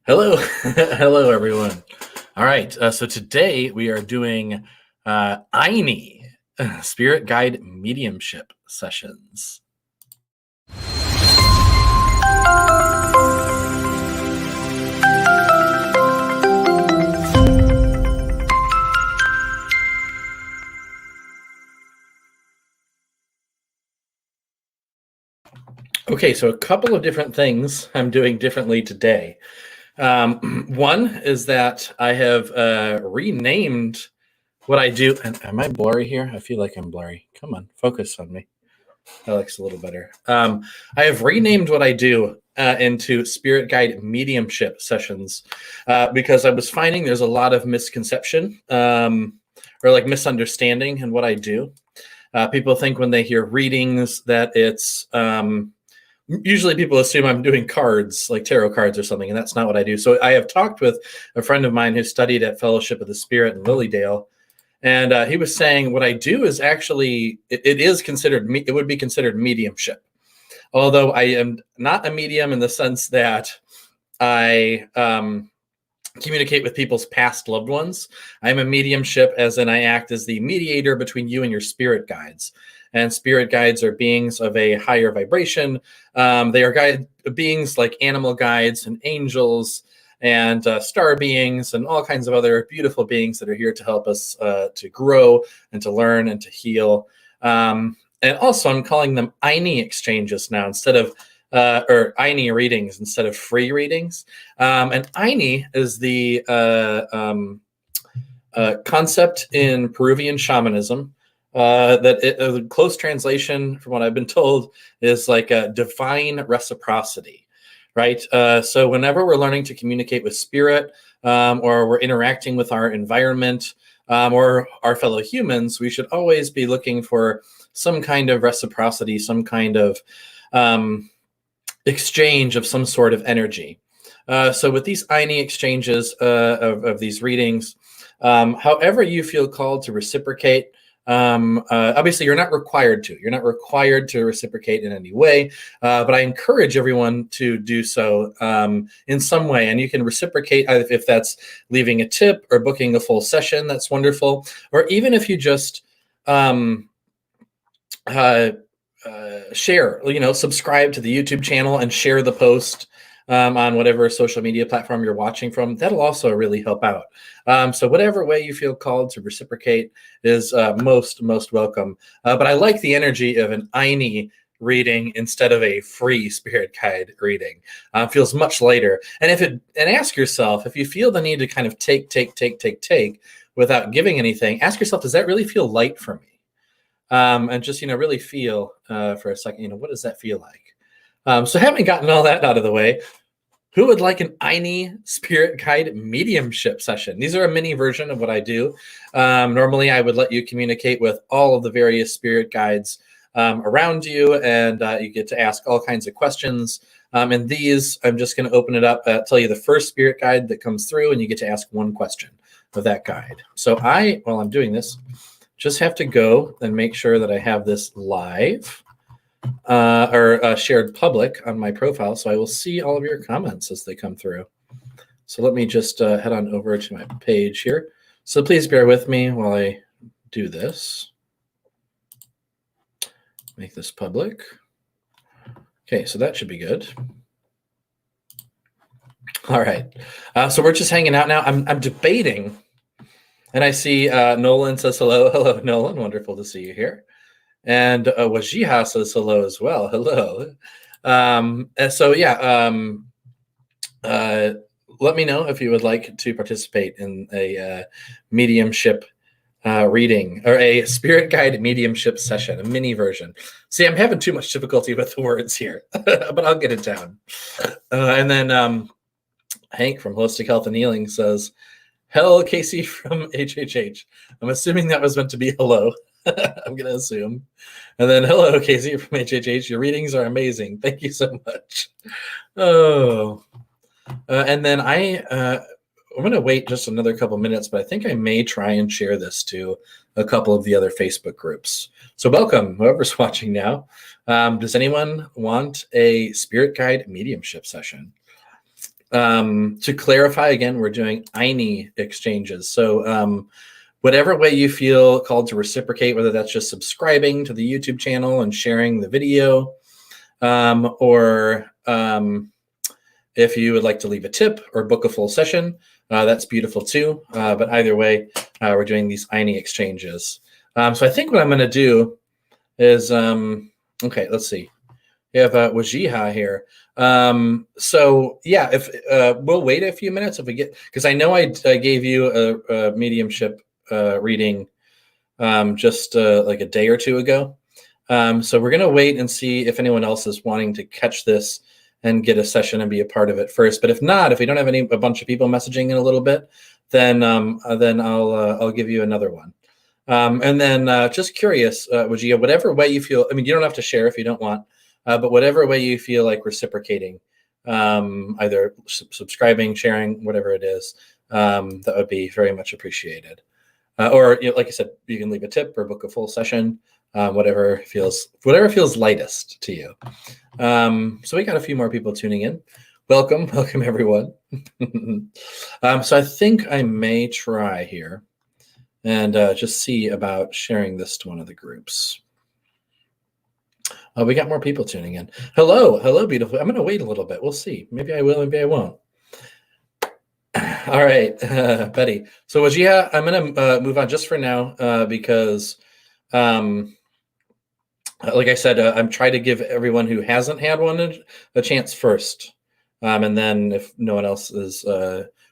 Hello, hello everyone. All right, so today we are doing Ayni, Spirit Guide Mediumship sessions. Okay, so a couple of different things I'm doing differently today. One is that I have renamed what I do. And am I blurry here? I feel like I'm blurry. Come on, focus on me. That looks a little better. I have renamed what I do into Spirit Guide Mediumship sessions because I was finding there's a lot of misconception or like misunderstanding in what I do. People think when they hear readings that it's usually people assume I'm doing cards, like tarot cards or something, and that's not what I do. So I have talked with a friend of mine who studied at Fellowship of the Spirit in Lilydale, and he was saying what I do is actually, it would be considered mediumship. Although I am not a medium in the sense that I communicate with people's past loved ones. I'm a mediumship as in I act as the mediator between you and your spirit guides. And spirit guides are beings of a higher vibration. They are beings like animal guides and angels and star beings and all kinds of other beautiful beings that are here to help us to grow and to learn and to heal. And also I'm calling them Ayni exchanges now instead of or Ayni readings instead of free readings. And Ayni is the concept in Peruvian shamanism that close translation from what I've been told is like a divine reciprocity, right? So whenever we're learning to communicate with spirit or we're interacting with our environment or our fellow humans, we should always be looking for some kind of reciprocity, some kind of exchange of some sort of energy. So with these Ayni exchanges of these readings, however you feel called to reciprocate, obviously you're not required to reciprocate in any way, but I encourage everyone to do so in some way. And you can reciprocate if that's leaving a tip or booking a full session, that's wonderful. Or even if you just share, subscribe to the YouTube channel and share the post on whatever social media platform you're watching from. That'll also really help out. So whatever way you feel called to reciprocate is most welcome. But I like the energy of an Ayni reading instead of a free spirit guide reading. Feels much lighter. And ask yourself, if you feel the need to kind of take without giving anything, ask yourself, does that really feel light for me? And just, really feel for a second, what does that feel like? So having gotten all that out of the way, who would like an Ayni Spirit Guide Mediumship session? These are a mini version of what I do. Normally, I would let you communicate with all of the various spirit guides around you, and you get to ask all kinds of questions. And these, I'm just going to open it up, tell you the first spirit guide that comes through, and you get to ask one question of that guide. So while I'm doing this, just have to go and make sure that I have this live or shared public on my profile, so I will see all of your comments as they come through. So let me just head on over to my page here. So please bear with me while I do this. Make this public. Okay, so that should be good. All right, so we're just hanging out now. I'm debating. And I see Nolan says hello. Hello, Nolan. Wonderful to see you here. And Wajiha says hello as well. Hello. And so, let me know if you would like to participate in a mediumship reading or a spirit guide mediumship session, a mini version. See, I'm having too much difficulty with the words here, but I'll get it down. And then Hank from Holistic Health and Healing says, hello, Casey from HHH. I'm assuming that was meant to be hello. I'm going to assume. And then hello, Casey from HHH. Your readings are amazing. Thank you so much. Oh. And then I'm going to wait just another couple minutes, but I think I may try and share this to a couple of the other Facebook groups. So welcome, whoever's watching now. Does anyone want a spirit guide mediumship session? To clarify again, we're doing Ayni exchanges. So whatever way you feel called to reciprocate, whether that's just subscribing to the YouTube channel and sharing the video, or if you would like to leave a tip or book a full session, that's beautiful too. But either way, we're doing these Ayni exchanges. So I think what I'm going to do is, okay, let's see. We have Wajiha here. So yeah, if we'll wait a few minutes if we get, because I know I gave you a mediumship reading just like a day or two ago. So we're going to wait and see if anyone else is wanting to catch this and get a session and be a part of it first. But if not, if we don't have a bunch of people messaging in a little bit, then I'll give you another one. And then just curious, Wajia, whatever way you feel, I mean, you don't have to share if you don't want, but whatever way you feel like reciprocating, either subscribing, sharing, whatever it is, that would be very much appreciated. Or like I said, you can leave a tip or book a full session, whatever feels lightest to you. So we got a few more people tuning in. Welcome everyone. So I think I may try here and just see about sharing this to one of the groups. We got more people tuning in. Hello, beautiful. I'm going to wait a little bit. We'll see. Maybe I will, maybe I won't. All right, Betty. So Wajia, I'm going to move on just for now because, like I said, I'm trying to give everyone who hasn't had one a chance first. And then if no one else is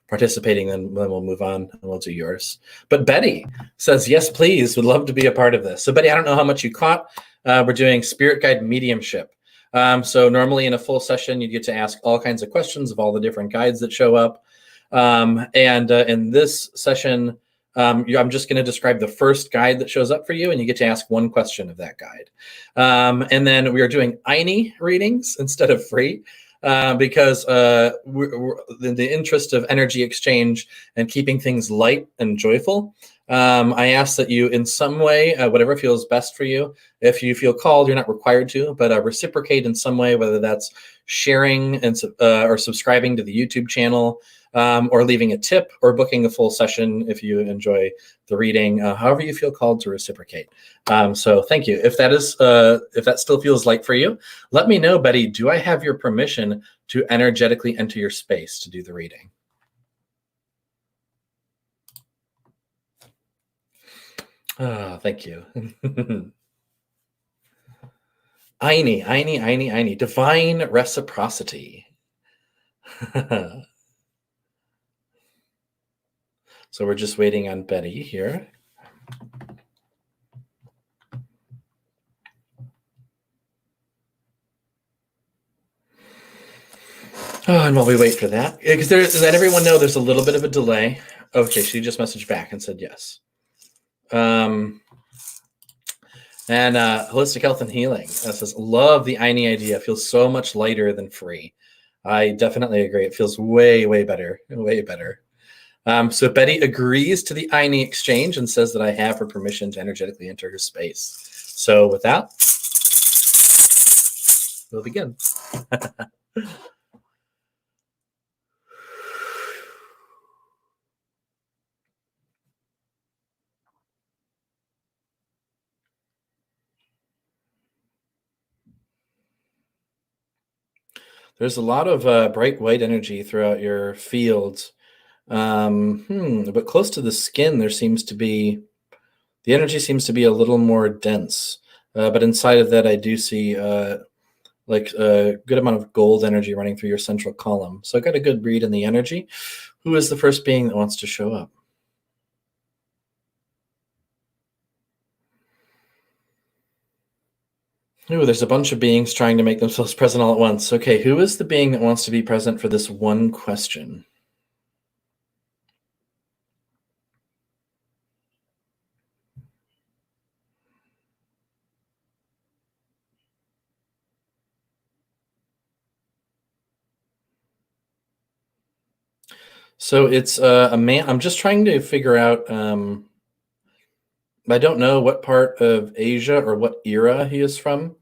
participating, then we'll move on and we'll do yours. But Betty says, yes, please, would love to be a part of this. So Betty, I don't know how much you caught. We're doing spirit guide mediumship. So normally in a full session, you get to ask all kinds of questions of all the different guides that show up. And in this session, I'm just going to describe the first guide that shows up for you, and you get to ask one question of that guide. And then we are doing Ayni readings instead of free. Because we're in the interest of energy exchange and keeping things light and joyful, I ask that you in some way, whatever feels best for you, if you feel called, you're not required to, but reciprocate in some way, whether that's sharing and or subscribing to the YouTube channel, or leaving a tip or booking a full session if you enjoy the reading, however you feel called to reciprocate. So thank you. If that still feels light for you, let me know, Betty. Do I have your permission to energetically enter your space to do the reading? Thank you. Ayni, divine reciprocity. So we're just waiting on Betty here. And while we wait for that, because let everyone know there's a little bit of a delay. Okay, she just messaged back and said yes. And Holistic Health and Healing says, love the Ayni idea. Feels so much lighter than free. I definitely agree. It feels way, way better, way better. So Betty agrees to the Ayni exchange and says that I have her permission to energetically enter her space. So with that, we'll begin. There's a lot of bright white energy throughout your fields. But close to the skin, there seems to be, the energy seems to be a little more dense. But inside of that, I do see like a good amount of gold energy running through your central column. So I got a good read in the energy. Who is the first being that wants to show up? Ooh, there's a bunch of beings trying to make themselves present all at once. Okay, who is the being that wants to be present for this one question? So it's a man. I'm just trying to figure out. I don't know what part of Asia or what era he is from,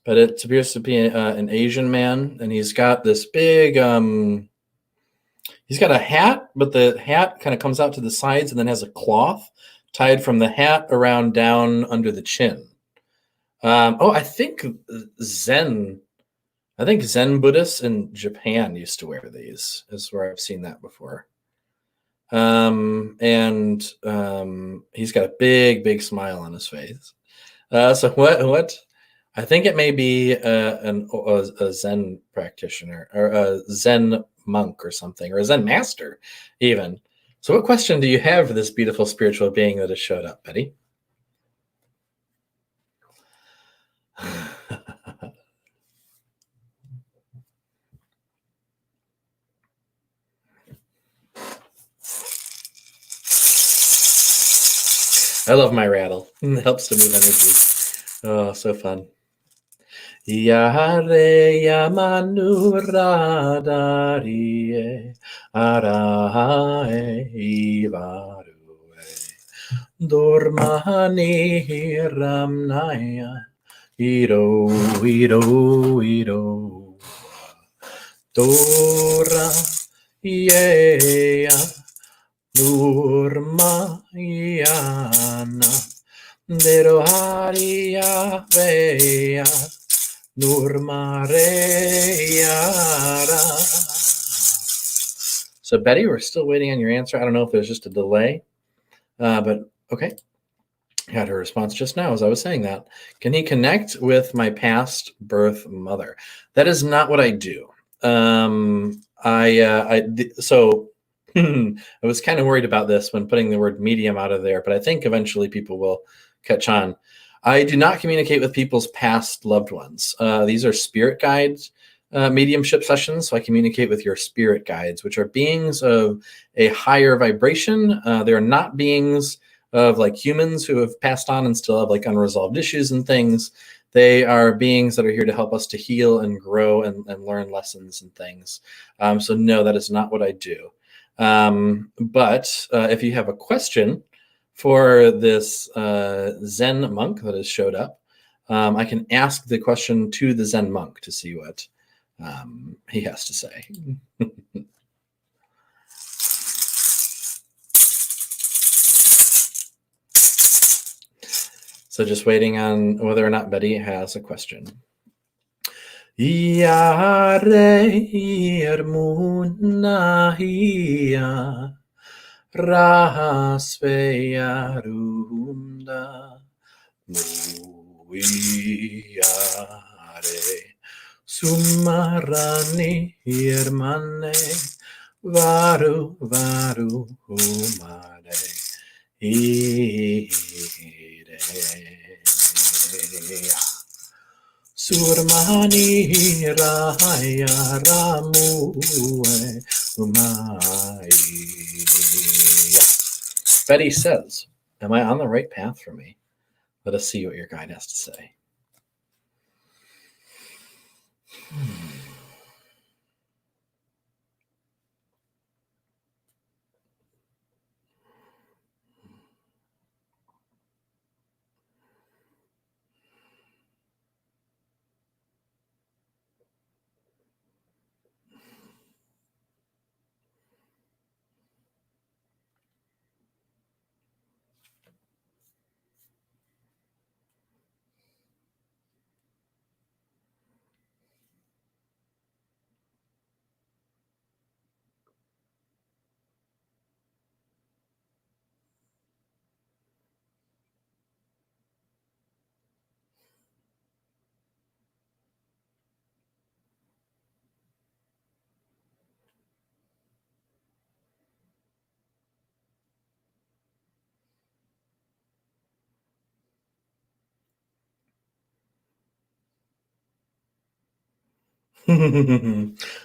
but it appears to be an Asian man, and he's got this big He's got a hat, but the hat kind of comes out to the sides and then has a cloth tied from the hat around down under the chin. I think Zen Buddhists in Japan used to wear these, is where I've seen that before. And he's got a big smile on his face. So what? I think it may be a Zen practitioner or a Zen monk or something, or a Zen master even. So what question do you have for this beautiful spiritual being that has showed up, Betty? I love my rattle. It helps to move energy. Oh, so fun. Yare yamanuradarie arae ivarue dormani ramnaya iro Dora yea Nurmayana Deroharia Veya Nurmareyara. So Betty, we're still waiting on your answer. I don't know if there's just a delay, but okay. I had her response just now as I was saying that. Can he connect with my past birth mother? That is not what I do. I was kind of worried about this when putting the word medium out of there, but I think eventually people will catch on. I do not communicate with people's past loved ones. These are spirit guides, mediumship sessions. So I communicate with your spirit guides, which are beings of a higher vibration. They're not beings of like humans who have passed on and still have like unresolved issues and things. They are beings that are here to help us to heal and grow and learn lessons and things. So no, that is not what I do. But if you have a question for this Zen monk that has showed up, I can ask the question to the Zen monk to see what he has to say. So just waiting on whether or not Betty has a question. Yare munahia rahasveyarunda muiare sumarani hirmane varu humare ire Surmani Raya Ramu Betty says, am I on the right path for me? Let us see what your guide has to say.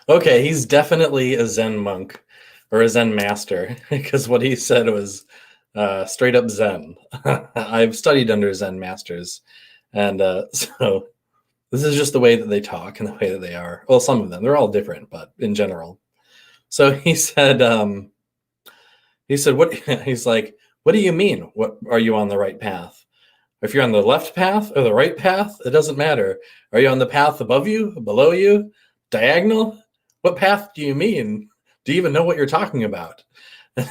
Okay, he's definitely a Zen monk or a Zen master because what he said was straight up Zen. I've studied under Zen masters, and so this is just the way that they talk and the way that they are. Well, some of them, they're all different, but in general. So he said, what? He's like, what do you mean? What are you on the right path? If you're on the left path or the right path, it doesn't matter. Are you on the path above you, below you, diagonal? What path do you mean? Do you even know what you're talking about?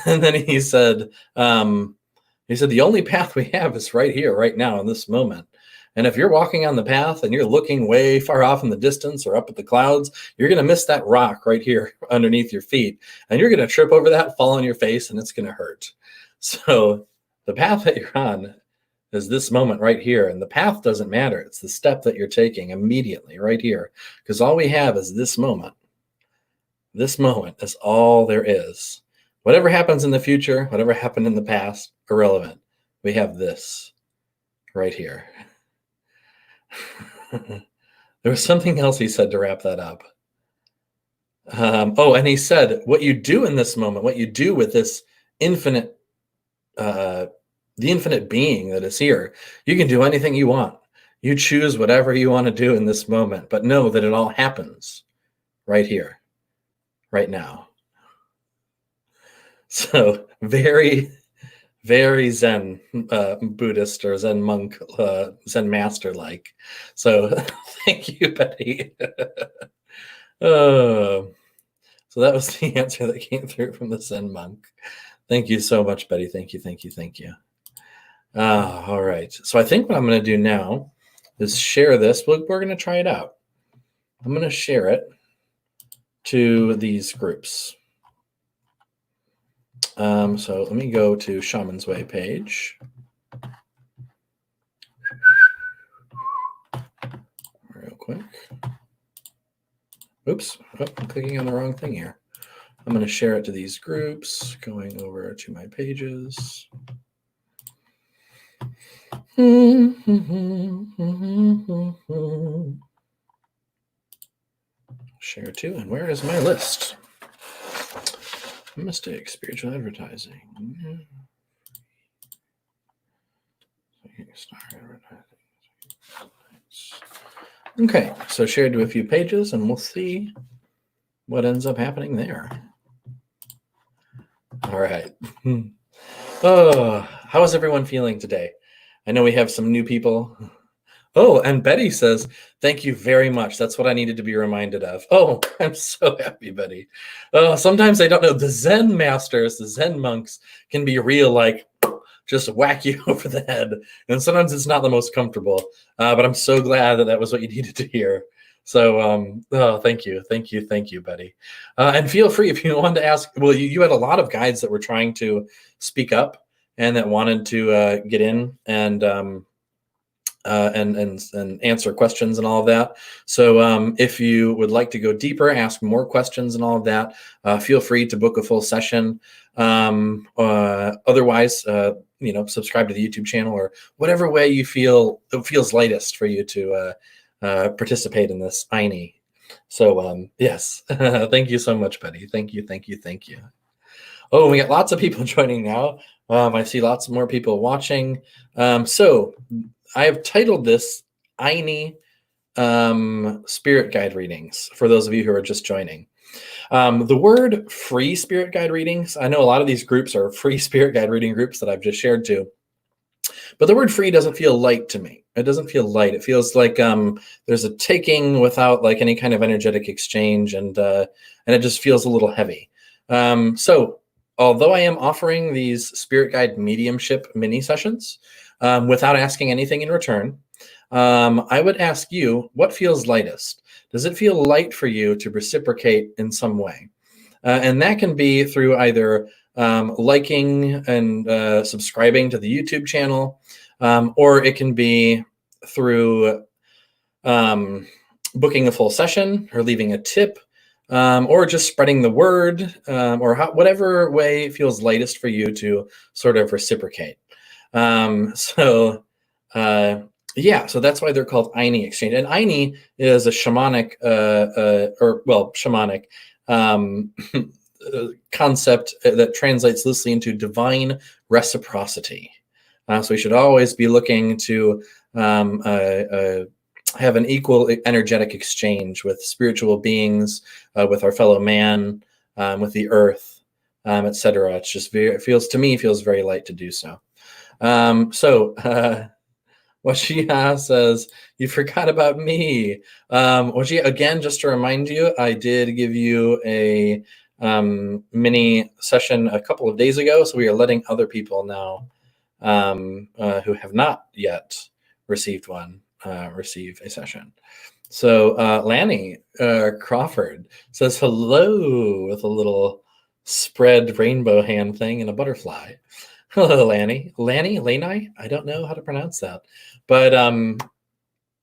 And then he said, the only path we have is right here, right now, in this moment. And if you're walking on the path and you're looking way far off in the distance or up at the clouds, you're going to miss that rock right here underneath your feet. And you're going to trip over that, fall on your face, and it's going to hurt. So the path that you're on is this moment right here. And the path doesn't matter. It's the step that you're taking immediately right here. Because all we have is this moment. This moment is all there is. Whatever happens in the future, whatever happened in the past, irrelevant. We have this right here. There was something else he said to wrap that up. And he said, what you do in this moment, what you do with this infinite, the infinite being that is here, you can do anything you want. You choose whatever you want to do in this moment, but know that it all happens right here, right now. So very, very Zen Buddhist or Zen monk, Zen master like. So thank you, Betty. So that was the answer that came through from the Zen monk. Thank you so much, Betty. Thank you, thank you, thank you. All right. So I think what I'm going to do now is share this. We're going to try it out. I'm going to share it to these groups. So let me go to Shaman's Way page. Real quick. Oops, I'm clicking on the wrong thing here. I'm going to share it to these groups, going over to my pages. Share to, and where is my list? Mistake, spiritual advertising. Okay, so shared to a few pages, and we'll see what ends up happening there. All right. How is everyone feeling today? I know we have some new people. Oh, and Betty says, thank you very much. That's what I needed to be reminded of. Oh, I'm so happy, Betty. Sometimes I don't know. The Zen masters, the Zen monks can be real, like, just whack you over the head. And sometimes it's not the most comfortable. But I'm so glad that was what you needed to hear. So, thank you. Thank you. Thank you, Betty. And feel free if you wanted to ask. Well, you had a lot of guides that were trying to speak up and that wanted to get in and answer questions and all of that. So if you would like to go deeper, ask more questions and all of that, feel free to book a full session. Otherwise, subscribe to the YouTube channel or whatever way you feel it feels lightest for you to participate in this Ayni. So yes, thank you so much, Betty. Thank you, thank you, thank you. Oh, we got lots of people joining now. I see lots more people watching. So I have titled this Ayni Spirit Guide Readings for those of you who are just joining. The word free spirit guide readings, I know a lot of these groups are free spirit guide reading groups that I've just shared to, but the word free doesn't feel light to me. It doesn't feel light. It feels like there's a taking without like any kind of energetic exchange, and it just feels a little heavy. So although I am offering these spirit guide mediumship mini sessions, without asking anything in return, I would ask you, what feels lightest? Does it feel light for you to reciprocate in some way? And that can be through either liking and subscribing to the YouTube channel, or it can be through booking a full session or leaving a tip, or just spreading the word, or whatever way feels lightest for you to sort of reciprocate. So that's why they're called Ayni exchange. And Ayni is a shamanic, shamanic concept that translates loosely into divine reciprocity. So we should always be looking to have an equal energetic exchange with spiritual beings, with our fellow man, with the earth, etc. It's just it feels very light to do so. Washia says, you forgot about me. Washia, again, just to remind you, I did give you a mini session a couple of days ago, so we are letting other people know who have not yet received one receive a session. So Lanny Crawford says hello with a little spread rainbow hand thing and a butterfly. Hello, Lanny. Laney? I don't know how to pronounce that. But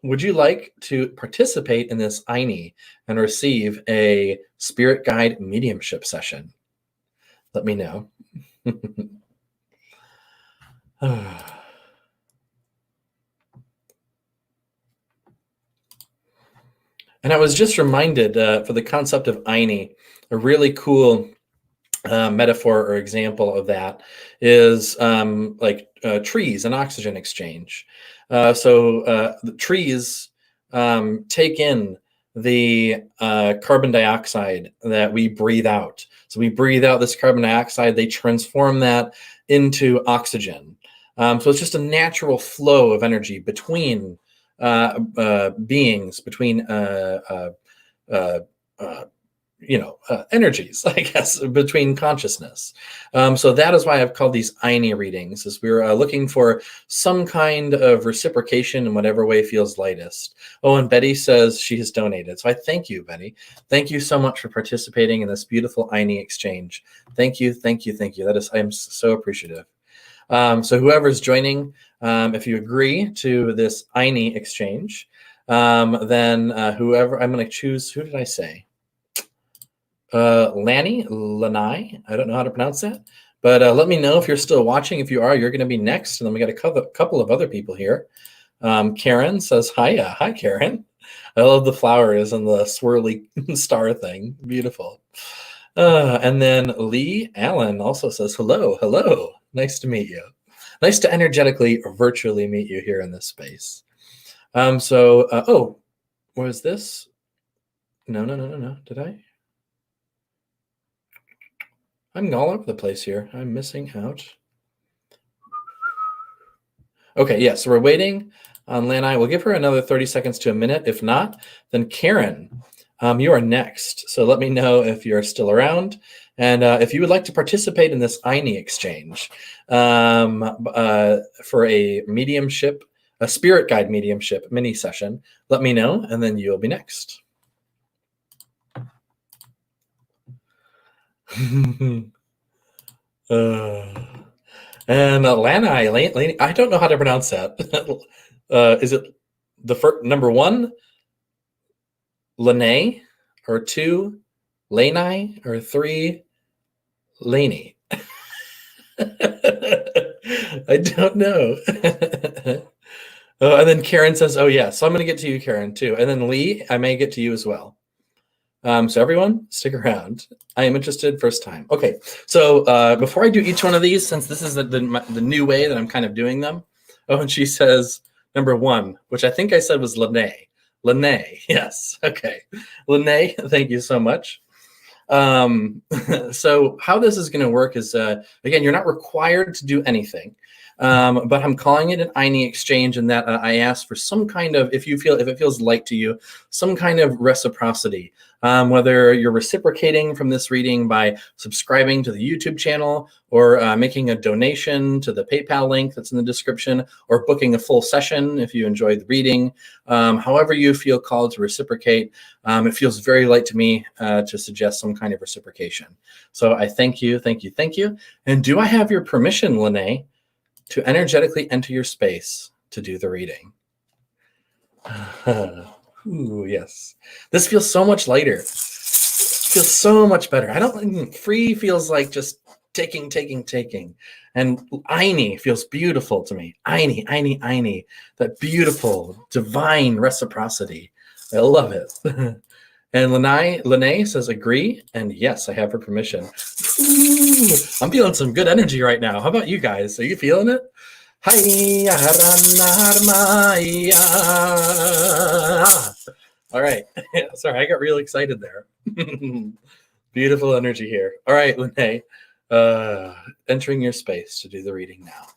would you like to participate in this Ayni and receive a spirit guide mediumship session? Let me know. And I was just reminded for the concept of Ayni, a really cool metaphor or example of that is like trees and oxygen exchange. So the trees take in the carbon dioxide that we breathe out. So we breathe out this carbon dioxide, they transform that into oxygen. So it's just a natural flow of energy between beings, between energies, I guess, between consciousness. So that is why I've called these Ayni readings, is we're looking for some kind of reciprocation in whatever way feels lightest. Oh, and Betty says she has donated. So I thank you, Betty. Thank you so much for participating in this beautiful Ayni exchange. Thank you. I am so appreciative. So whoever's joining, if you agree to this Ayni exchange, then whoever, I'm going to choose, who did I say? Lanny, I don't know how to pronounce that, but let me know if you're still watching. If you are, you're going to be next. And then we got a couple of other people here. Karen says, hiya. Hi, Karen. I love the flowers and the swirly star thing. Beautiful. And then Lee Allen also says, hello. Nice to meet you. Nice to energetically, virtually meet you here in this space. Oh, was this? No. Did I? I'm all over the place here. I'm missing out. Okay, yeah, so we're waiting on Lanai. We'll give her another 30 seconds to a minute. If not, then Karen, you are next. So let me know if you're still around. And if you would like to participate in this Ayni exchange for a mediumship, a spirit guide mediumship mini session, let me know, and then you'll be next. And Lanai, I don't know how to pronounce that. Is it the first number one, Lene, or two, Lanai, or three, Laney? I don't know. Oh, and then Karen says, "Oh yeah." So I'm going to get to you, Karen, too. And then Lee, I may get to you as well. So everyone, stick around. I am interested first time. Okay, so before I do each one of these, since this is the new way that I'm kind of doing them. Oh, and she says number one, which I think I said was Lene. Lene, yes. Okay, Lene, thank you so much. So how this is going to work is, again, you're not required to do anything. But I'm calling it an Ayni exchange, in that I ask for some kind of, if it feels light to you, some kind of reciprocity. Whether you're reciprocating from this reading by subscribing to the YouTube channel, or making a donation to the PayPal link that's in the description, or booking a full session if you enjoyed the reading. However you feel called to reciprocate, it feels very light to me to suggest some kind of reciprocation. So I thank you. And do I have your permission, Lene, to energetically enter your space to do the reading? Ooh, yes. This feels so much lighter. Feels so much better. I don't, free feels like just taking. And Ayni feels beautiful to me. Ayni. That beautiful, divine reciprocity. I love it. And Lene says agree, and yes, I have her permission. Ooh, I'm feeling some good energy right now. How about you guys? Are you feeling it? All right. Sorry, I got real excited there. Beautiful energy here. All right, Lene, entering your space to do the reading now.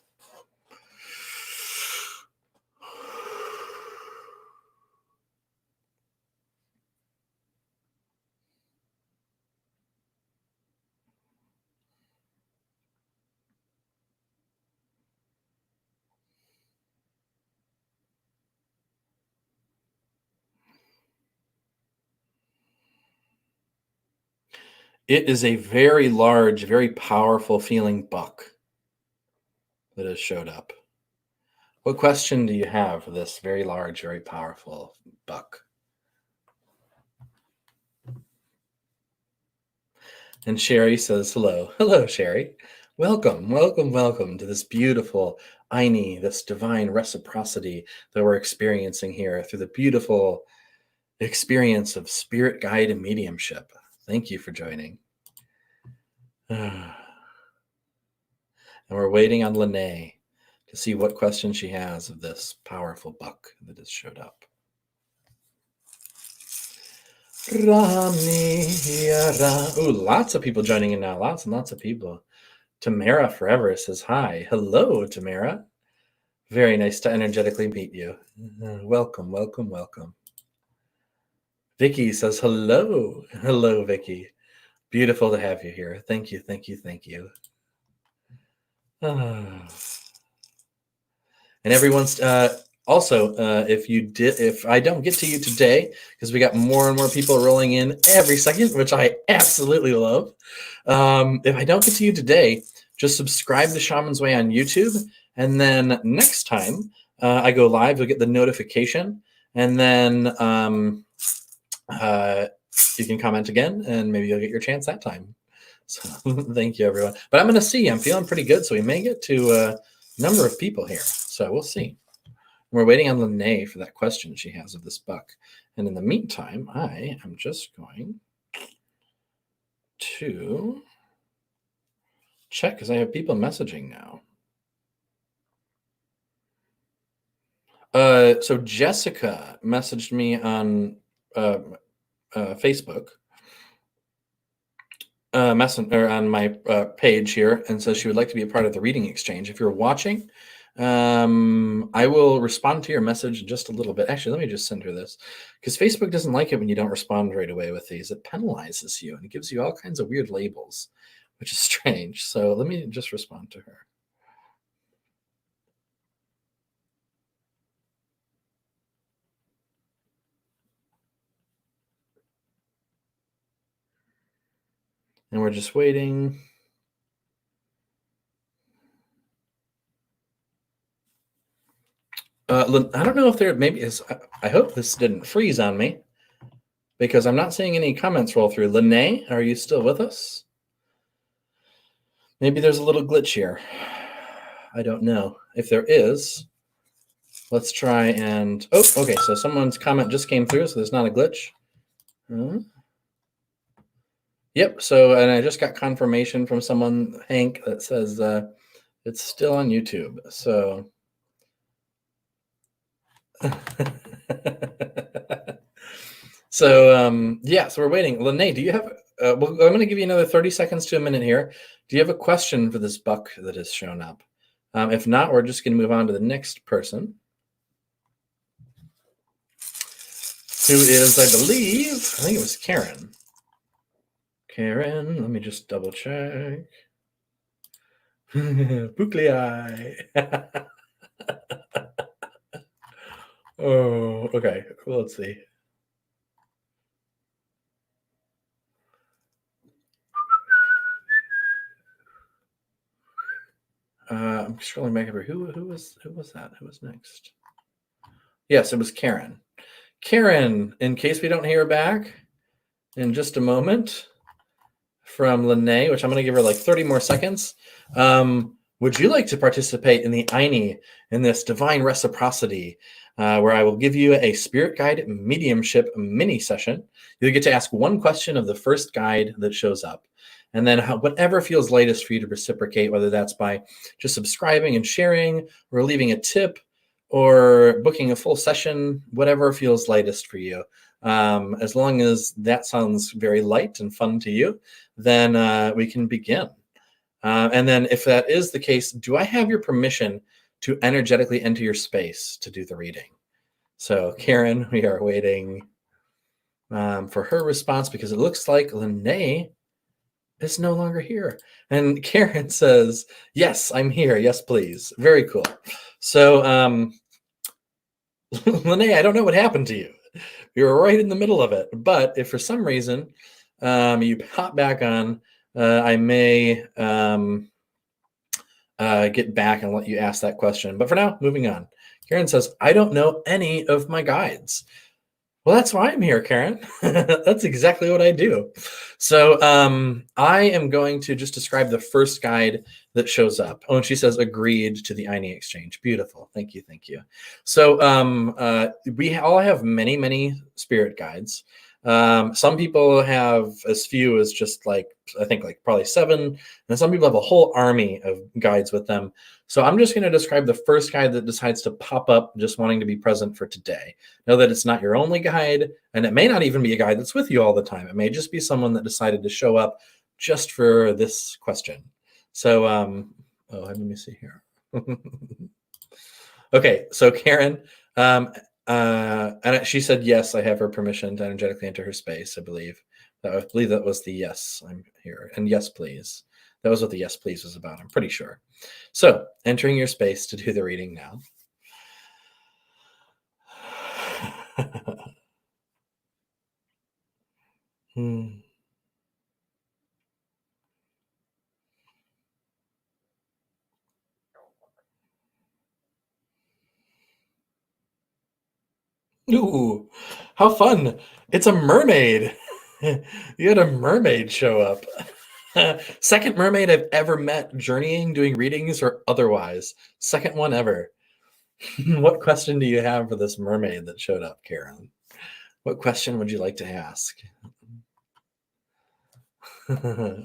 It is a very large, very powerful feeling buck that has showed up. What question do you have for this very large, very powerful buck? And Sherry says, hello. Hello, Sherry. Welcome, welcome, welcome to this beautiful Ayni, this divine reciprocity that we're experiencing here through the beautiful experience of spirit guide and mediumship. Thank you for joining. And we're waiting on Lene to see what question she has of this powerful buck that has showed up. Ooh, lots of people joining in now. Lots and lots of people. Tamara Forever says hi. Hello, Tamara. Very nice to energetically meet you. Welcome, welcome, welcome. Vicky says hello. Hello, Vicky. Beautiful to have you here. Thank you, thank you, thank you. And everyone's also, if I don't get to you today, because we got more and more people rolling in every second, which I absolutely love. If I don't get to you today, just subscribe to Shaman's Way on YouTube, and then next time I go live, you'll get the notification, and then you can comment again, and maybe you'll get your chance that time. So thank you, everyone. But I'm going to see. I'm feeling pretty good, so we may get to a number of people here. So we'll see. We're waiting on Lene for that question she has of this buck. And in the meantime, I am just going to check because I have people messaging now. So Jessica messaged me on Facebook. Messenger on my page here and says she would like to be a part of the reading exchange. If you're watching, I will respond to your message in just a little bit. Actually, let me just send her this because Facebook doesn't like it when you don't respond right away with these. It penalizes you and it gives you all kinds of weird labels, which is strange. So let me just respond to her. And we're just waiting. I don't know if there maybe is. I hope this didn't freeze on me because I'm not seeing any comments roll through. Lene, are you still with us? Maybe there's a little glitch here. I don't know. If there is, let's try and... Oh, okay, so someone's comment just came through, so there's not a glitch. Yep, so, and I just got confirmation from someone, Hank, that says it's still on YouTube, so... So, yeah, so we're waiting. Lene, do you have... well, I'm going to give you another 30 seconds to a minute here. Do you have a question for this buck that has shown up? If not, we're just going to move on to the next person, who is, I think it was Karen. Karen, let me just double check. Buclei. Oh, okay. Well, let's see. I'm scrolling back over. Who was that? Who was next? Yes, it was Karen. Karen, in case we don't hear back in just a moment from Lene, which I'm going to give her like 30 more seconds. Would you like to participate in the Ayni, in this divine reciprocity, where I will give you a spirit guide mediumship mini session? You'll get to ask one question of the first guide that shows up. And then whatever feels lightest for you to reciprocate, whether that's by just subscribing and sharing or leaving a tip or booking a full session, whatever feels lightest for you. As long as that sounds very light and fun to you, then we can begin. And then if that is the case, do I have your permission to energetically enter your space to do the reading? So Karen, we are waiting for her response because it looks like Lene is no longer here. And Karen says, yes, I'm here. Yes, please. Very cool. So Lene, I don't know what happened to you. You were right in the middle of it. But if for some reason you pop back on, I may get back and let you ask that question. But for now, moving on. Karen says, I don't know any of my guides. Well, that's why I'm here, Karen. That's exactly what I do. So I am going to just describe the first guide that shows up. Oh, and she says, agreed to the Ayni exchange. Beautiful. Thank you. Thank you. So we all have many, many spirit guides. Some people have as few as just like, I think like probably 7. And some people have a whole army of guides with them. So I'm just going to describe the first guide that decides to pop up just wanting to be present for today. Know that it's not your only guide, and it may not even be a guide that's with you all the time. It may just be someone that decided to show up just for this question. So, let me see here. Okay, so Karen, and she said, yes, I have her permission to energetically enter her space, I believe. I believe that was the yes, I'm here. And yes, please. That was what the yes, please was about, I'm pretty sure. So, entering your space to do the reading now. Ooh, how fun. It's a mermaid. You had a mermaid show up. Second mermaid I've ever met journeying, doing readings, or otherwise. Second one ever. What question do you have for this mermaid that showed up, Karen? What question would you like to ask?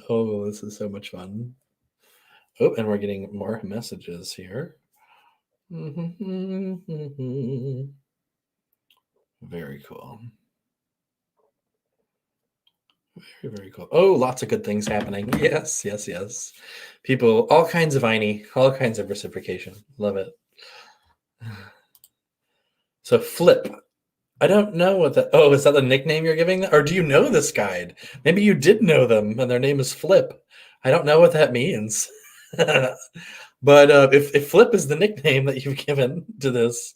Oh, this is so much fun. Oh, and we're getting more messages here. Very cool. Very, very cool. Oh, lots of good things happening. Yes, yes, yes. People, all kinds of Ayni, all kinds of reciprocation. Love it. So flip. I don't know what that. Oh, is that the nickname you're giving? Or do you know this guide? Maybe you did know them, and their name is Flip. I don't know what that means. But if Flip is the nickname that you've given to this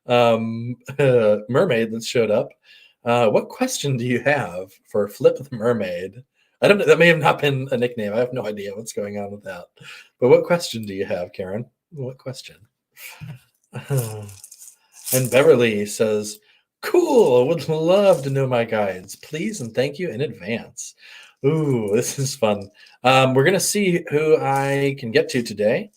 mermaid that showed up, what question do you have for Flip the mermaid? I don't know. That may have not been a nickname. I have no idea what's going on with that. But what question do you have, Karen? What question? And Beverly says, cool, would love to know my guides. Please and thank you in advance. Ooh, this is fun. We're going to see who I can get to today.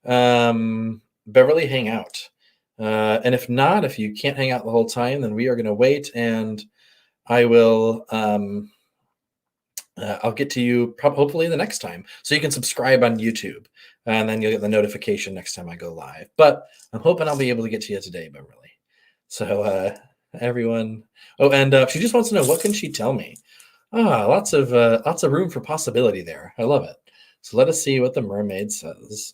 Beverly, hang out. And if not, if you can't hang out the whole time, then we are going to wait, and I will I'll get to you hopefully the next time. So you can subscribe on YouTube, and then you'll get the notification next time I go live. But I'm hoping I'll be able to get to you today, Beverly. So everyone, oh, and she just wants to know, what can she tell me? Lots of room for possibility there. I love it. So let us see what the mermaid says.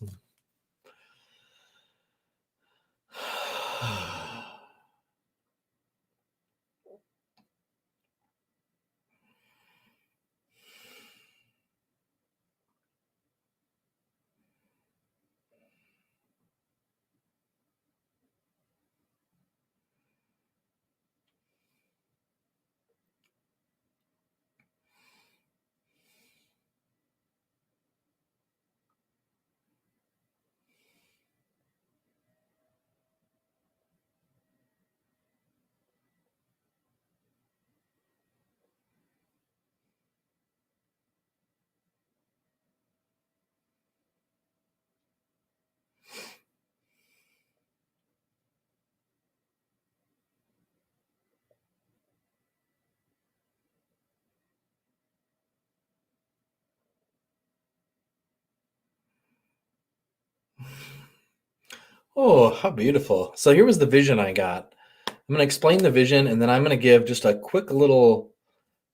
Oh, how beautiful. So here was the vision I got. I'm going to explain the vision, and then I'm going to give just a quick little,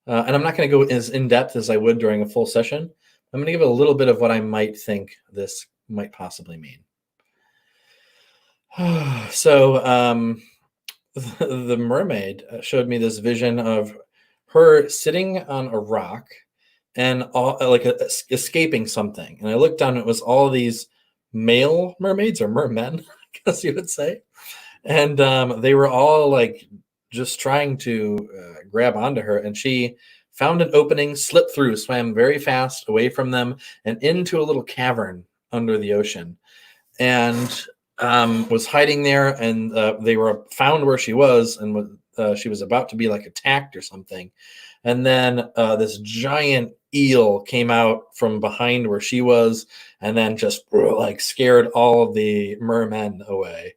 and I'm not going to go as in-depth as I would during a full session. I'm going to give a little bit of what I might think this might possibly mean. So the mermaid showed me this vision of her sitting on a rock and escaping something. And I looked down, and it was all these male mermaids, or mermen, I guess you would say. And they were all like just trying to grab onto her. And she found an opening, slipped through, swam very fast away from them and into a little cavern under the ocean, and was hiding there. And they were found where she was, and she was about to be like attacked or something. And then this giant eel came out from behind where she was, and then just like scared all of the mermen away.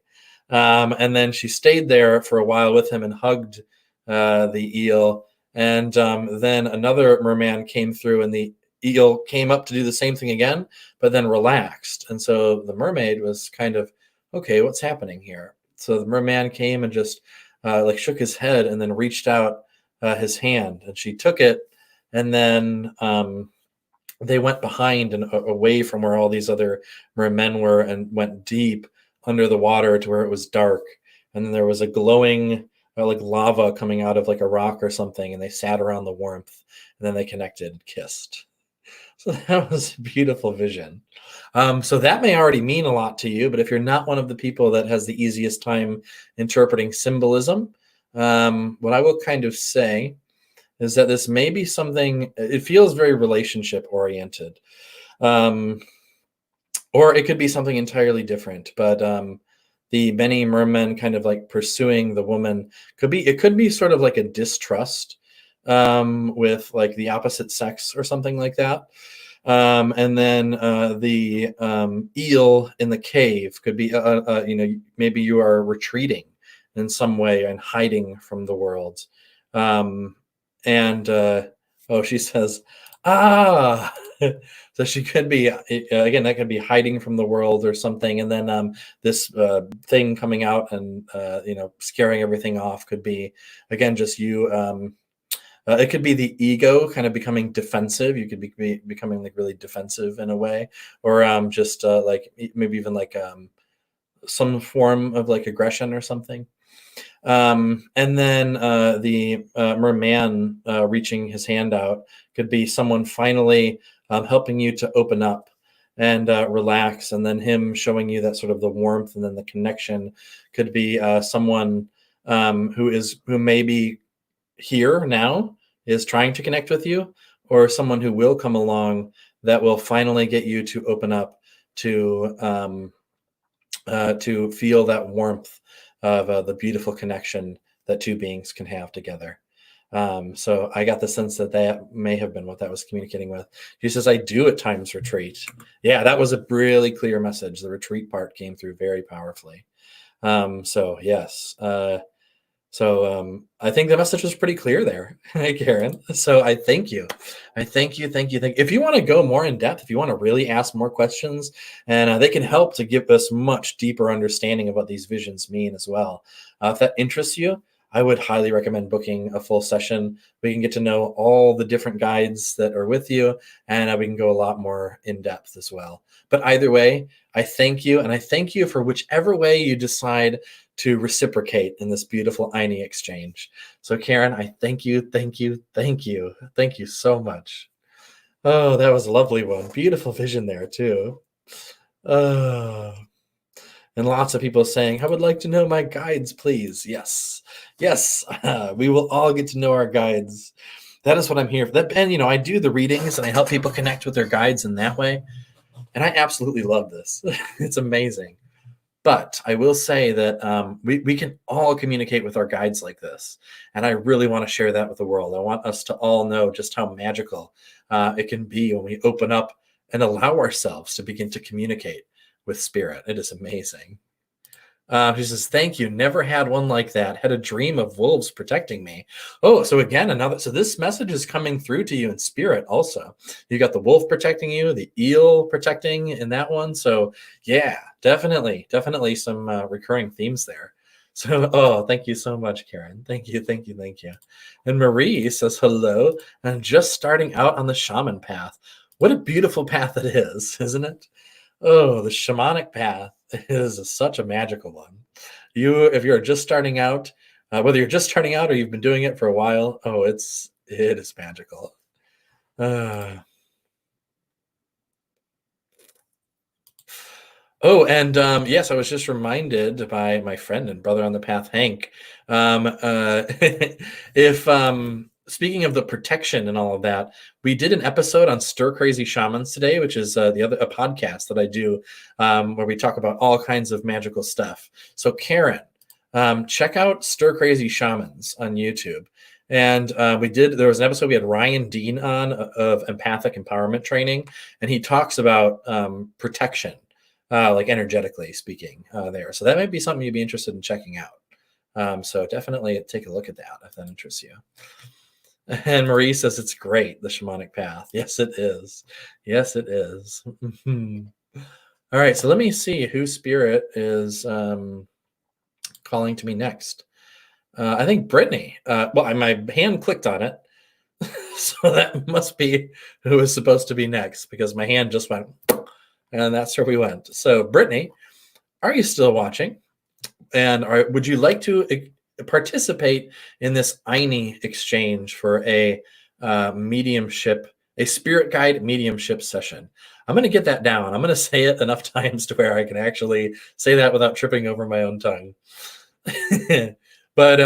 And then she stayed there for a while with him and hugged the eel. And then another merman came through, and the eel came up to do the same thing again, but then relaxed. And so the mermaid was kind of, okay, what's happening here? So the merman came and just like shook his head and then reached out his hand, and she took it. And then they went behind and away from where all these other mermen were, and went deep under the water to where it was dark. And then there was a glowing like lava coming out of like a rock or something, and they sat around the warmth, and then they connected and kissed. So that was a beautiful vision. So that may already mean a lot to you, but if you're not one of the people that has the easiest time interpreting symbolism, what I will kind of say is that this may be something, it feels very relationship oriented. Or it could be something entirely different, but the many mermen kind of like pursuing the woman it could be sort of like a distrust with like the opposite sex or something like that. And then the eel in the cave could be, maybe you are retreating in some way and hiding from the world. And she says, ah. So she could be, again, that could be hiding from the world or something. And then this thing coming out and, scaring everything off could be, again, just you. It could be the ego kind of becoming defensive. You could be becoming like really defensive in a way, or just like maybe even like some form of like aggression or something. And then the merman reaching his hand out could be someone finally helping you to open up and relax, and then him showing you that sort of the warmth, and then the connection could be someone who may be here now, is trying to connect with you, or someone who will come along that will finally get you to open up to feel that warmth of the beautiful connection that two beings can have together. So I got the sense that may have been what that was communicating with. She says, I do at times retreat. Yeah, that was a really clear message. The retreat part came through very powerfully. So yes. I think the message was pretty clear there, Karen. So I thank you. Thank you. If you want to go more in depth, if you want to really ask more questions, and they can help to give us much deeper understanding of what these visions mean as well. If that interests you, I would highly recommend booking a full session. We can get to know all the different guides that are with you, and we can go a lot more in depth as well. But either way, I thank you, and I thank you for whichever way you decide to reciprocate in this beautiful Ayni exchange. So Karen, I thank you so much. Oh, that was a lovely one. Beautiful vision there too. And lots of people saying, I would like to know my guides, please. Yes, we will all get to know our guides. That is what I'm here for. And I do the readings and I help people connect with their guides in that way. And I absolutely love this. It's amazing. But I will say that we can all communicate with our guides like this. And I really want to share that with the world. I want us to all know just how magical it can be when we open up and allow ourselves to begin to communicate with spirit. It is amazing. She says, thank you. Never had one like that. Had a dream of wolves protecting me. Oh, so again, so this message is coming through to you in spirit also. You got the wolf protecting you, the eel protecting in that one. So yeah, definitely some recurring themes there. So, thank you so much, Karen. Thank you. And Marie says, hello. I'm just starting out on the shaman path. What a beautiful path it is, isn't it? Oh, the shamanic path is such a magical one. If you're just starting out, whether you're just starting out or you've been doing it for a while, it is magical. Yes, I was just reminded by my friend and brother on the path, Hank. If speaking of the protection and all of that, we did an episode on Stir Crazy Shamans today, which is a podcast that I do where we talk about all kinds of magical stuff. So Karen, check out Stir Crazy Shamans on YouTube. And there was an episode we had Ryan Dean on of empathic empowerment training, and he talks about protection, like energetically speaking there. So that might be something you'd be interested in checking out. So definitely take a look at that if that interests you. And Marie says it's great, the shamanic path. Yes, it is. Yes, it is. All right, so let me see who Spirit is calling to me next. I think Brittany. Well, my hand clicked on it, so that must be who is supposed to be next because my hand just went, and that's where we went. So, Brittany, are you still watching? And would you like to participate in this Ayni exchange for a mediumship, a spirit guide mediumship session? I'm going to get that down. I'm going to say it enough times to where I can actually say that without tripping over my own tongue. But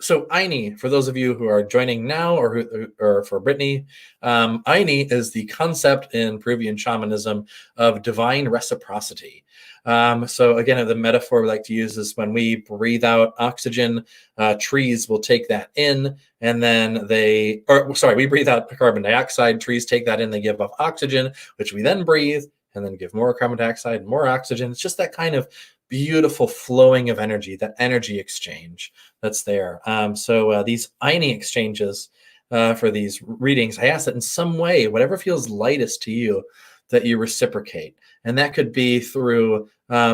so Ayni, for those of you who are joining now, or for Brittany, Ayni is the concept in Peruvian shamanism of divine reciprocity. So again, the metaphor we like to use is when we breathe out oxygen, trees will take that in, and then we breathe out carbon dioxide, trees take that in, they give off oxygen, which we then breathe, and then give more carbon dioxide, more oxygen. It's just that kind of beautiful flowing of energy, that energy exchange that's there. So these Ayni exchanges for these readings, I ask that in some way, whatever feels lightest to you, that you reciprocate. And that could be through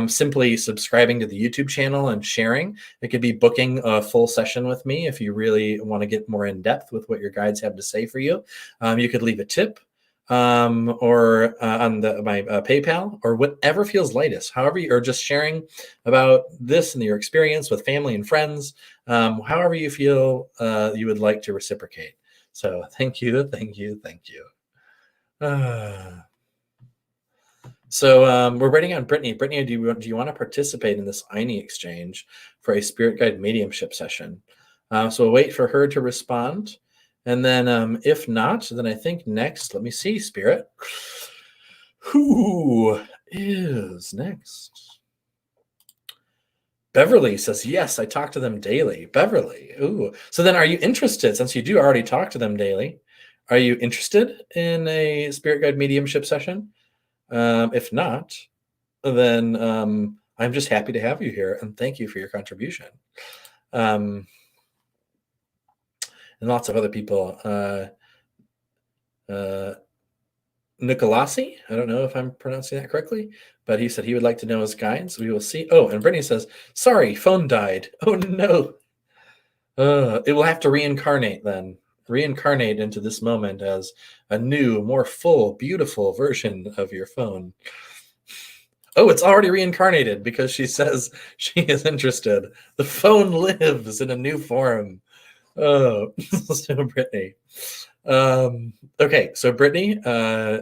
simply subscribing to the YouTube channel and sharing. It could be booking a full session with me if you really want to get more in depth with what your guides have to say for you. You could leave a tip or on my PayPal, or whatever feels lightest, however, or just sharing about this and your experience with family and friends, however you feel you would like to reciprocate. So thank you. So we're waiting on Brittany. Brittany, do you want to participate in this Ayni exchange for a spirit guide mediumship session? So we'll wait for her to respond. And then if not, then I think next, let me see, Spirit. Who is next? Beverly says, yes, I talk to them daily. Beverly, ooh. So then are you interested, since you do already talk to them daily, are you interested in a spirit guide mediumship session? If not, then I'm just happy to have you here, and thank you for your contribution. And lots of other people. Nicolasi, I don't know if I'm pronouncing that correctly, but he said he would like to know his guides. We will see. Oh, and Brittany says, sorry, phone died. Oh, no. It will have to reincarnate then. Reincarnate into this moment as a new, more full, beautiful version of your phone. Oh, it's already reincarnated because she says she is interested. The phone lives in a new form. Oh, so Brittany. Okay, so Brittany,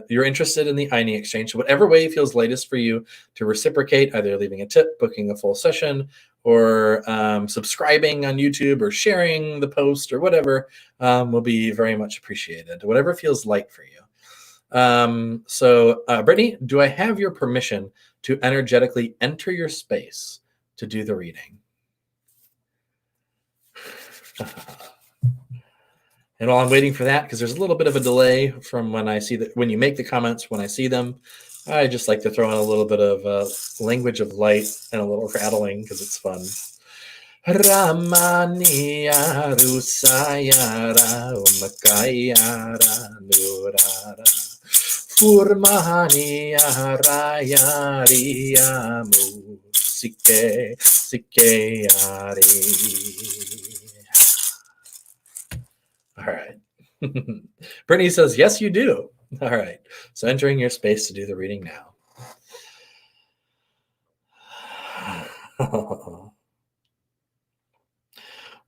you're interested in the Ayni exchange. Whatever way feels lightest for you to reciprocate, either leaving a tip, booking a full session, or subscribing on YouTube, or sharing the post, or whatever, will be very much appreciated. Whatever feels light for you. So Brittany, do I have your permission to energetically enter your space to do the reading? And while I'm waiting for that, because there's a little bit of a delay from when you make the comments, when I see them, I just like to throw in a little bit of language of light and a little rattling because it's fun. Ramaniya Rusayara Umakayara Nurara Furmaniya Rayariyamu Sikeyari. All right. Brittany says, yes, you do. All right. So entering your space to do the reading now.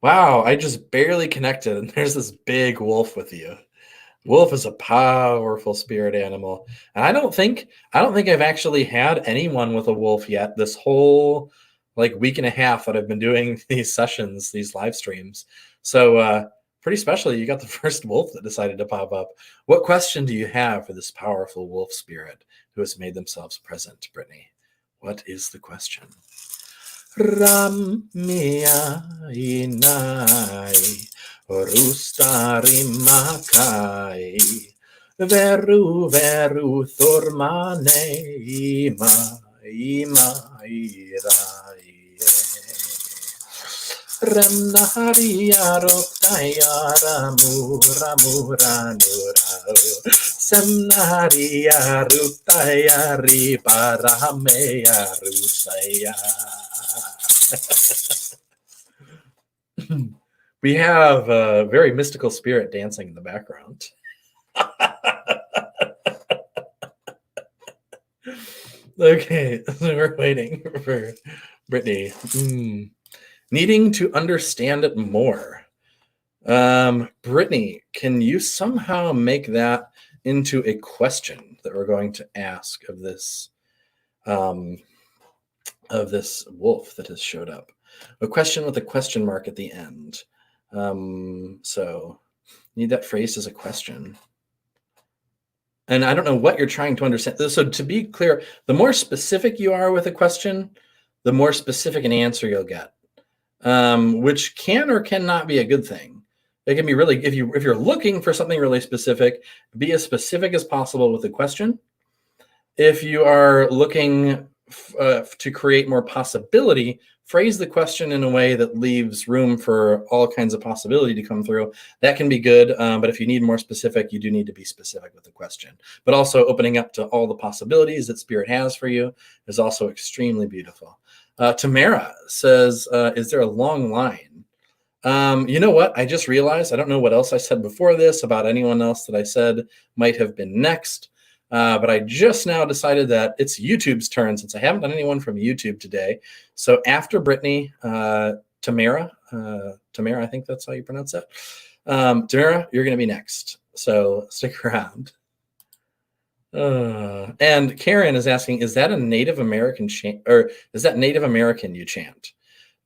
Wow, I just barely connected, and there's this big wolf with you. Wolf is a powerful spirit animal. And I don't think I've actually had anyone with a wolf yet this whole week and a half that I've been doing these sessions, these live streams. So pretty special. You got the first wolf that decided to pop up. What question do you have for this powerful wolf spirit who has made themselves present, Brittany? What is the question? Ramia inai rustari makai veru thormane ima irai Remnaharia Rotayara Mura Semnaria Rutayari Paramea Rusaya. We have a very mystical spirit dancing in the background. Okay, so we're waiting for Brittany. Needing to understand it more. Brittany, can you somehow make that into a question that we're going to ask of this wolf that has showed up? A question with a question mark at the end. So need that phrased as a question. And I don't know what you're trying to understand. So to be clear, the more specific you are with a question, the more specific an answer you'll get. Which can or cannot be a good thing. It can be really, if you're looking for something really specific, be as specific as possible with the question. If you are looking to create more possibility, phrase the question in a way that leaves room for all kinds of possibility to come through. That can be good, but if you need more specific, you do need to be specific with the question. But also opening up to all the possibilities that Spirit has for you is also extremely beautiful. Tamara says, is there a long line? You know what? I just realized, I don't know what else I said before this about anyone else that I said might have been next. But I just now decided that it's YouTube's turn since I haven't done anyone from YouTube today. So after Brittany, Tamara, I think that's how you pronounce that. Tamara, you're going to be next. So stick around. And Karen is asking, is that a Native American chant, or is that Native American you chant?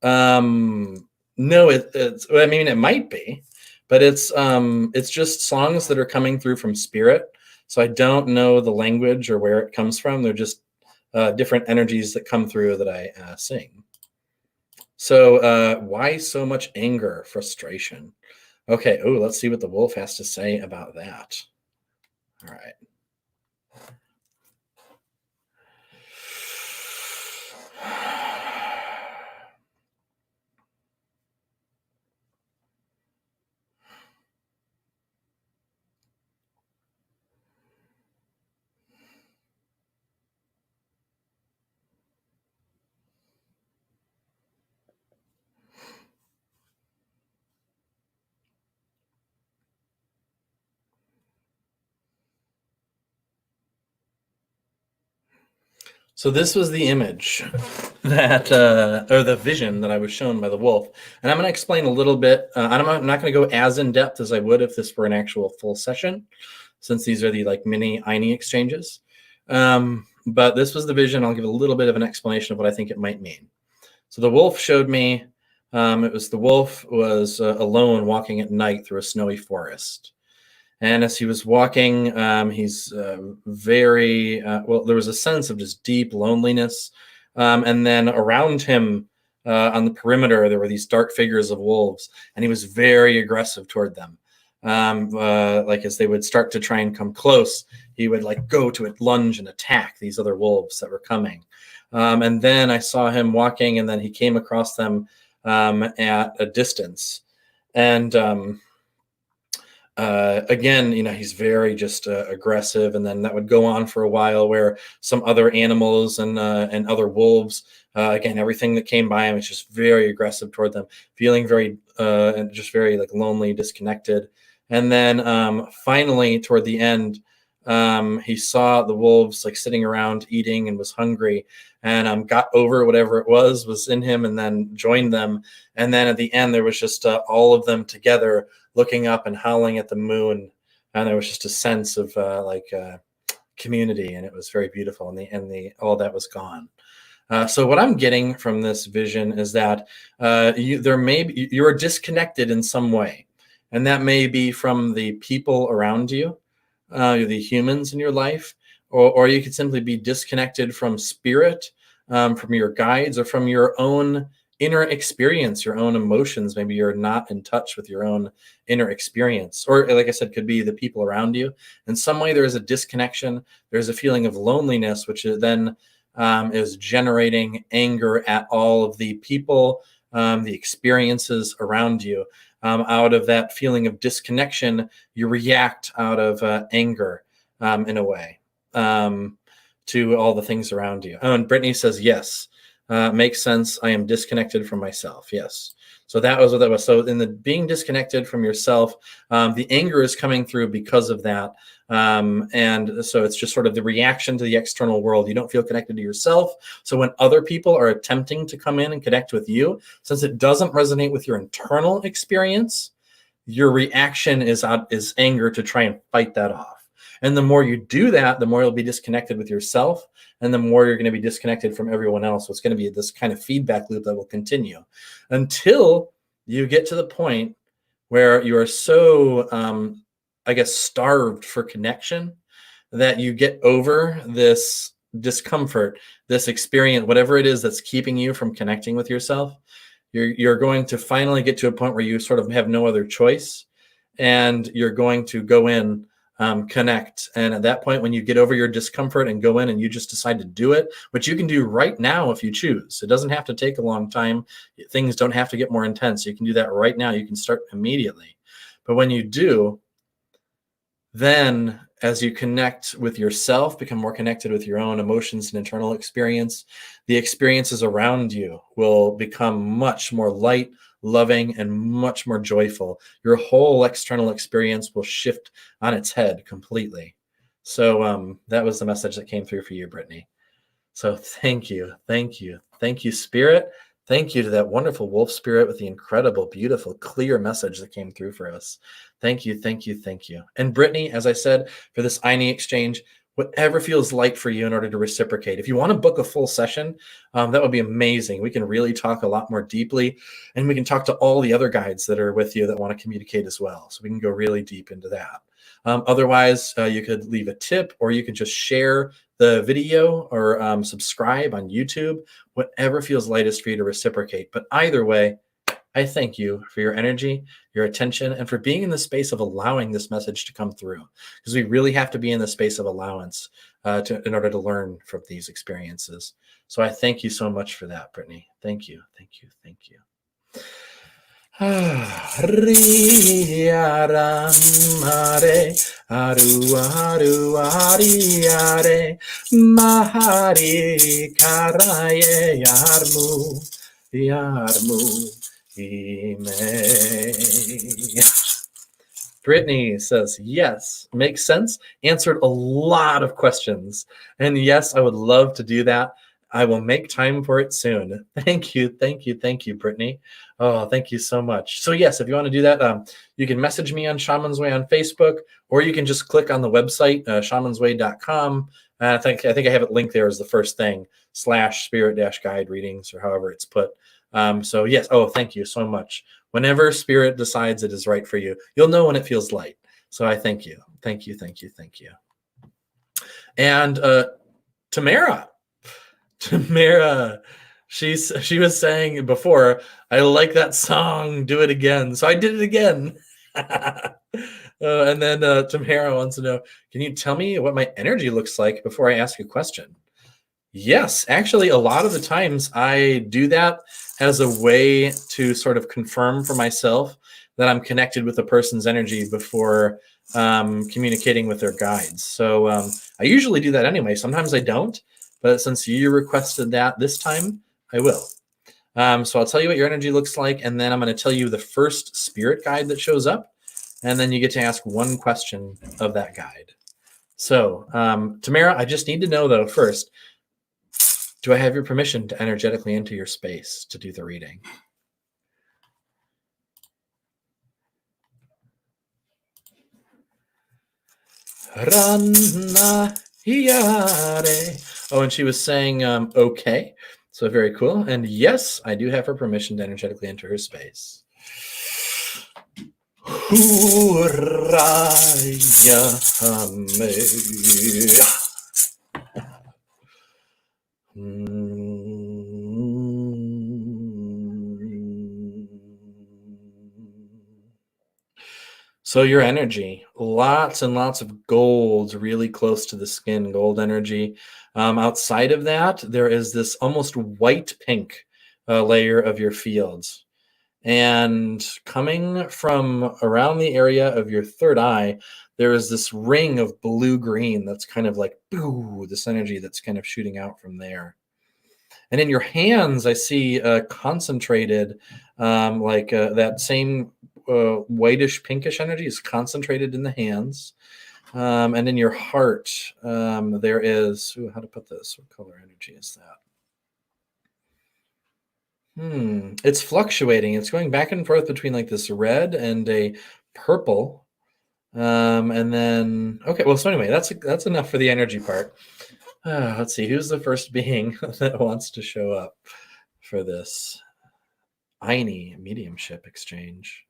No, it's, I mean, it might be, but it's just songs that are coming through from Spirit. So I don't know the language or where it comes from. They're just different energies that come through that I sing. So why so much anger, frustration? Okay, oh, let's see what the wolf has to say about that. All right. So this was the image that, or the vision that I was shown by the wolf. And I'm going to explain a little bit. I'm not going to go as in depth as I would if this were an actual full session, since these are the like mini Ayni exchanges. But this was the vision. I'll give a little bit of an explanation of what I think it might mean. So the wolf showed me, it was the wolf was alone walking at night through a snowy forest. And as he was walking, he's very, well, there was a sense of just deep loneliness. And then around him on the perimeter, there were these dark figures of wolves, and he was very aggressive toward them. Like as they would start to try and come close, he would like go to lunge and attack these other wolves that were coming. And then I saw him walking, and then he came across them at a distance. And again, you know, he's very just aggressive, and then that would go on for a while where some other animals and other wolves, again, everything that came by him is just very aggressive toward them, feeling very just very like lonely, disconnected. And then finally toward the end, he saw the wolves like sitting around eating and was hungry, and got over whatever it was in him, and then joined them. And then at the end, there was just all of them together looking up and howling at the moon, and there was just a sense of community, and it was very beautiful. And the all that was gone. So what I'm getting from this vision is that you're disconnected in some way. And that may be from the people around you, the humans in your life, or you could simply be disconnected from spirit, from your guides, or from your own inner experience, your own emotions. Maybe you're not in touch with your own inner experience, or like I said, could be the people around you. In some way, there is a disconnection. There's a feeling of loneliness, which then is generating anger at all of the people, the experiences around you. Out of that feeling of disconnection, you react out of anger in a way to all the things around you. Oh, and Brittany says, yes, makes sense. I am disconnected from myself. Yes. So that was what that was. So in the being disconnected from yourself, the anger is coming through because of that. And so it's just sort of the reaction to the external world. You don't feel connected to yourself. So when other people are attempting to come in and connect with you, since it doesn't resonate with your internal experience, your reaction is anger to try and fight that off. And the more you do that, the more you'll be disconnected with yourself, and the more you're going to be disconnected from everyone else. So it's going to be this kind of feedback loop that will continue until you get to the point where you are so, starved for connection that you get over this discomfort, this experience, whatever it is that's keeping you from connecting with yourself. You're going to finally get to a point where you sort of have no other choice, and you're going to go in, connect. And at that point, when you get over your discomfort and go in and you just decide to do it, which you can do right now if you choose. It doesn't have to take a long time. Things don't have to get more intense. You can do that right now. You can start immediately. But when you do, then as you connect with yourself, become more connected with your own emotions and internal experience, the experiences around you will become much more light, loving, and much more joyful. Your whole external experience will shift on its head completely. So that was the message that came through for you, Brittany. So thank you, Spirit. Thank you to that wonderful wolf spirit with the incredible, beautiful, clear message that came through for us. Thank you. And Brittany, as I said, for this Ayni exchange, whatever feels light for you in order to reciprocate. If you want to book a full session, that would be amazing. We can really talk a lot more deeply, and we can talk to all the other guides that are with you that want to communicate as well. So we can go really deep into that. Otherwise, you could leave a tip, or you can just share the video, or subscribe on YouTube, whatever feels lightest for you to reciprocate. But either way, I thank you for your energy, your attention, and for being in the space of allowing this message to come through, because we really have to be in the space of allowance in order to learn from these experiences. So I thank you so much for that, Brittany. Thank you. Mare aru ariare mahari karaye yarmu ime. Brittany says, yes, makes sense. Answered a lot of questions. And yes, I would love to do that. I will make time for it soon. Thank you, Brittany. Oh, thank you so much. So yes, if you want to do that, you can message me on Shaman's Way on Facebook, or you can just click on the website, shamansway.com. I think I have it linked there as the first thing, /spirit-guide readings, or however it's put. So yes, thank you so much. Whenever Spirit decides it is right for you, you'll know when it feels light. So I thank you. And Tamara, she was saying before, I like that song, do it again. So I did it again. And then Tamara wants to know, can you tell me what my energy looks like before I ask a question? Yes, actually, a lot of the times I do that as a way to sort of confirm for myself that I'm connected with a person's energy before communicating with their guides. So I usually do that anyway. Sometimes I don't, but since you requested that this time, I will. So I'll tell you what your energy looks like, and then I'm going to tell you the first spirit guide that shows up, and then you get to ask one question of that guide. So Tamara, I just need to know, though, first, do I have your permission to energetically enter your space to do the reading? Ranna hiare. Oh, and she was saying, okay. So very cool. And yes, I do have her permission to energetically enter her space. Hurraya me. So your energy, lots and lots of gold really close to the skin, gold energy. Outside of that, there is this almost white pink layer of your fields. And coming from around the area of your third eye, there is this ring of blue green that's kind of like, boo, this energy that's kind of shooting out from there. And in your hands, I see concentrated, that same whitish pinkish energy is concentrated in the hands. And in your heart, there is, ooh, how to put this? What color energy is that? It's fluctuating. It's going back and forth between like this red and a purple. And then, okay, well, so anyway, that's enough for the energy part. Let's see, who's the first being that wants to show up for this? Ayni, mediumship exchange.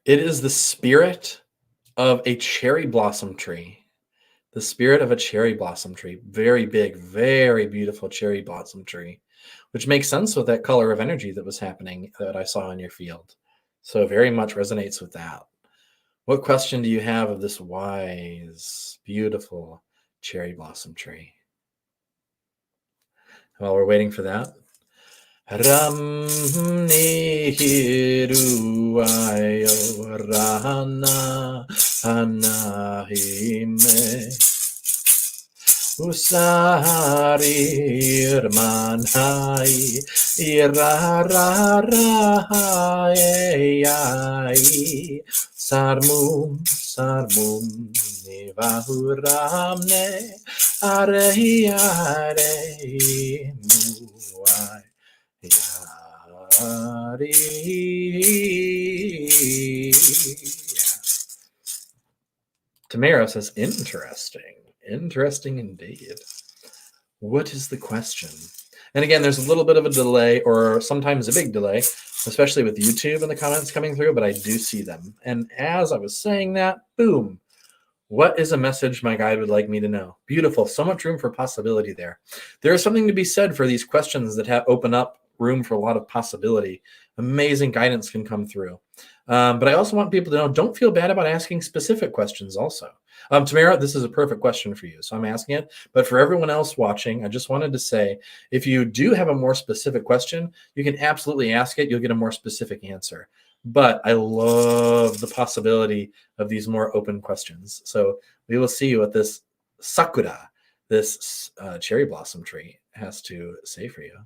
It is the spirit of a cherry blossom tree. The spirit of a cherry blossom tree. Very big, very beautiful cherry blossom tree, which makes sense with that color of energy that was happening that I saw in your field. So very much resonates with that. What question do you have of this wise, beautiful cherry blossom tree? While we're waiting for that, Ram Nihiru Ayo Rana Anahime Usarir Manhai Irararahai Sarmum Sarmum Nivahuramne Arehi Arehi Muai Yari. Tamara says, interesting indeed. What is the question? And again, there's a little bit of a delay, or sometimes a big delay, especially with YouTube and the comments coming through, but I do see them. And as I was saying that, boom, what is a message my guide would like me to know? Beautiful. So much room for possibility there. There is something to be said for these questions that open up room for a lot of possibility. Amazing guidance can come through. But I also want people to know, don't feel bad about asking specific questions also. Tamara, this is a perfect question for you, so I'm asking it. But for everyone else watching, I just wanted to say, if you do have a more specific question, you can absolutely ask it. You'll get a more specific answer. But I love the possibility of these more open questions. So we will see what this sakura, this cherry blossom tree, has to say for you.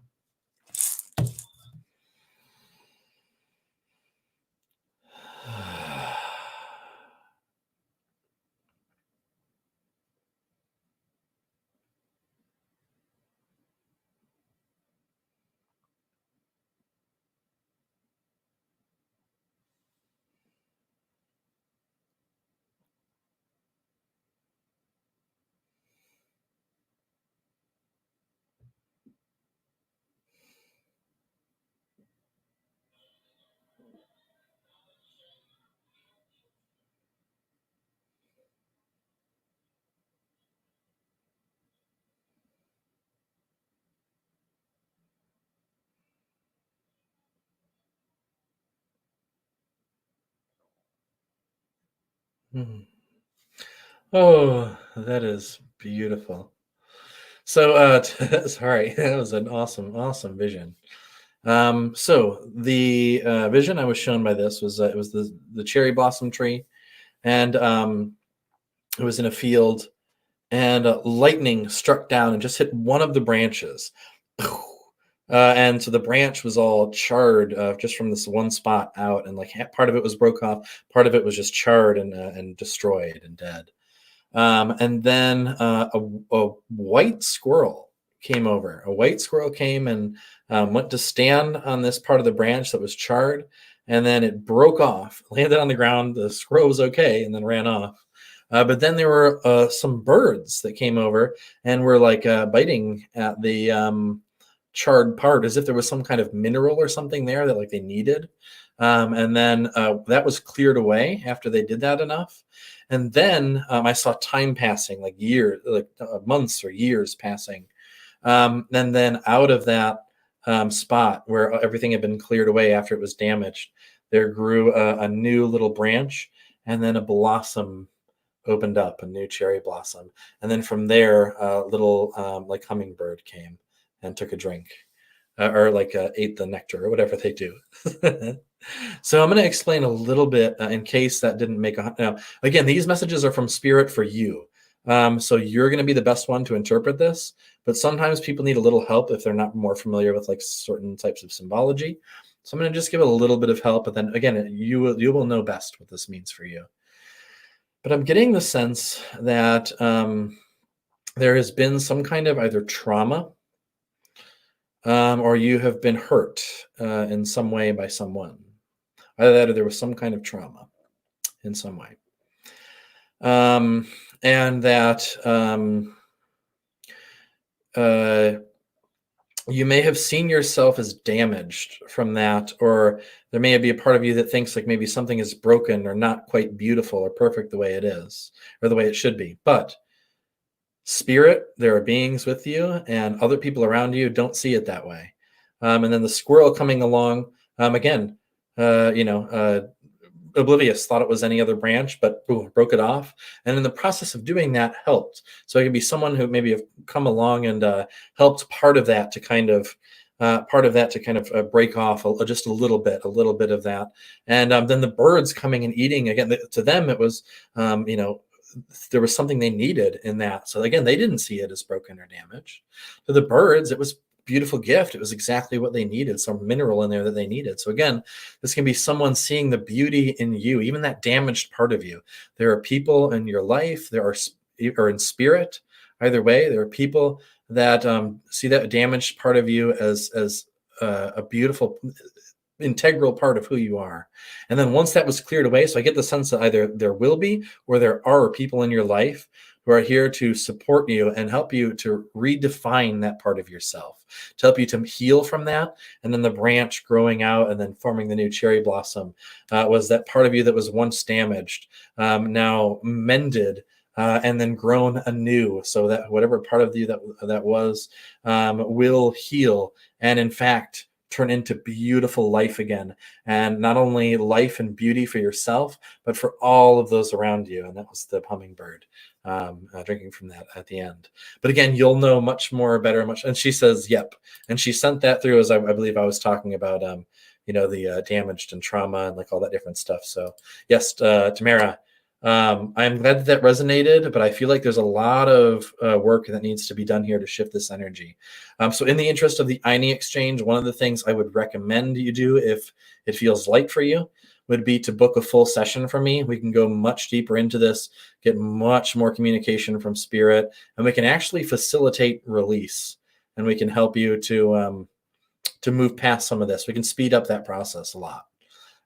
Oh, that is beautiful. So, sorry, that was an awesome vision. So the vision I was shown by this was it was the cherry blossom tree, and it was in a field, and lightning struck down and just hit one of the branches. And so the branch was all charred just from this one spot out, and like part of it was broke off, part of it was just charred and destroyed and dead. And then a white squirrel came over. A white squirrel came and went to stand on this part of the branch that was charred, and then it broke off, landed on the ground. The squirrel was okay, and then ran off. But then there were some birds that came over and were like biting at the charred part as if there was some kind of mineral or something there that like they needed. And then that was cleared away after they did that enough. And then I saw time passing, like years, like months or years passing. And then out of that spot where everything had been cleared away after it was damaged, there grew a new little branch, and then a blossom opened up, a new cherry blossom. And then from there, a little like hummingbird came and took a drink, or like ate the nectar or whatever they do. So I'm going to explain a little bit in case that didn't make a. Now, again, these messages are from Spirit for you. So you're going to be the best one to interpret this, but sometimes people need a little help if they're not more familiar with like certain types of symbology. So I'm going to just give it a little bit of help, but then again, you will know best what this means for you. But I'm getting the sense that there has been some kind of either trauma or you have been hurt in some way by someone. Either that or there was some kind of trauma in some way. And that you may have seen yourself as damaged from that, or there may be a part of you that thinks like maybe something is broken or not quite beautiful or perfect the way it is, or the way it should be. But Spirit, there are beings with you, and other people around you don't see it that way. And then the squirrel coming along, again, oblivious, thought it was any other branch, but boom, broke it off. And in the process of doing that, helped. So it could be someone who maybe have come along and helped part of that to kind of break off just a little bit of that. And then the birds coming and eating, again, to them it was there was something they needed in that. So again, they didn't see it as broken or damaged. To the birds, it was a beautiful gift. It was exactly what they needed, some mineral in there that they needed. So again, this can be someone seeing the beauty in you, even that damaged part of you. There are people in your life, or in spirit, either way, there are people that see that damaged part of you as a beautiful, integral part of who you are. And then once that was cleared away, so I get the sense that either there will be or there are people in your life who are here to support you and help you to redefine that part of yourself, to help you to heal from that. And then the branch growing out and then forming the new cherry blossom was that part of you that was once damaged, now mended, and then grown anew, so that whatever part of you that was will heal, and in fact turn into beautiful life again. And not only life and beauty for yourself, but for all of those around you. And that was the hummingbird drinking from that at the end. But again, you'll know much more, better, much. And she says, yep. And she sent that through as I believe I was talking about, the damaged and trauma and like all that different stuff. So yes, Tamara, I'm glad that resonated, but I feel like there's a lot of work that needs to be done here to shift this energy. So in the interest of the Ayni exchange, one of the things I would recommend you do if it feels light for you would be to book a full session from me. We can go much deeper into this, get much more communication from Spirit, and we can actually facilitate release, and we can help you to move past some of this. We can speed up that process a lot.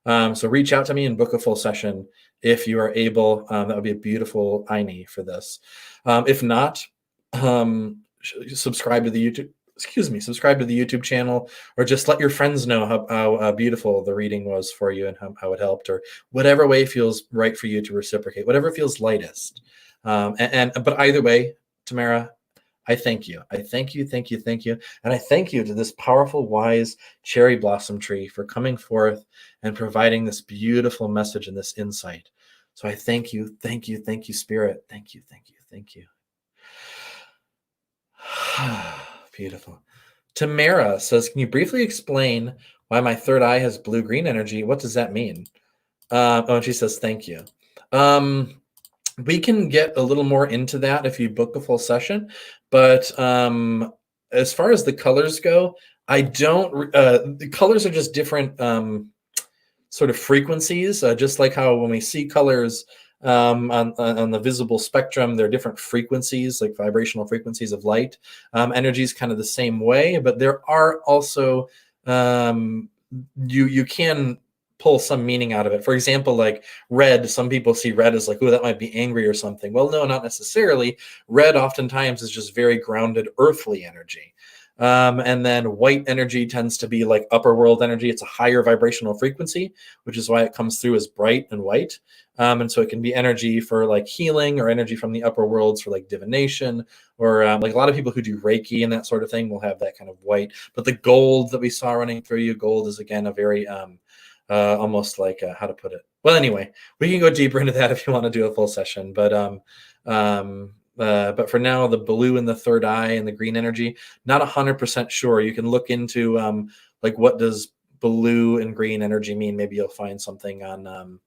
So reach out to me and book a full session if you are able. That would be a beautiful Ayni for this. If not, subscribe to the YouTube channel, or just let your friends know how beautiful the reading was for you and how it helped, or whatever way feels right for you to reciprocate, whatever feels lightest. But either way, Tamara, I thank you. I thank you. And I thank you to this powerful, wise cherry blossom tree for coming forth and providing this beautiful message and this insight. So I thank you, Spirit. Thank you. Beautiful. Tamara says, can you briefly explain why my third eye has blue-green energy? What does that mean? And she says, thank you. We can get a little more into that if you book a full session, but as far as the colors go, the colors are just different sort of frequencies, just like how when we see colors on the visible spectrum, there are different frequencies, like vibrational frequencies of light. Energy is kind of the same way, but there are also you can pull some meaning out of it. For example, like red, some people see red as like, oh, that might be angry or something. Well, no, not necessarily. Red oftentimes is just very grounded earthly energy. And then white energy tends to be like upper world energy. It's a higher vibrational frequency, which is why it comes through as bright and white. And so it can be energy for like healing, or energy from the upper worlds for like divination, or like a lot of people who do Reiki and that sort of thing will have that kind of white. But the gold that we saw running through you, gold is again a very almost like how to put it. Well, anyway, we can go deeper into that if you want to do a full session. But for now, the blue and the third eye and the green energy, not 100% sure. You can look into like what does blue and green energy mean. Maybe you'll find something on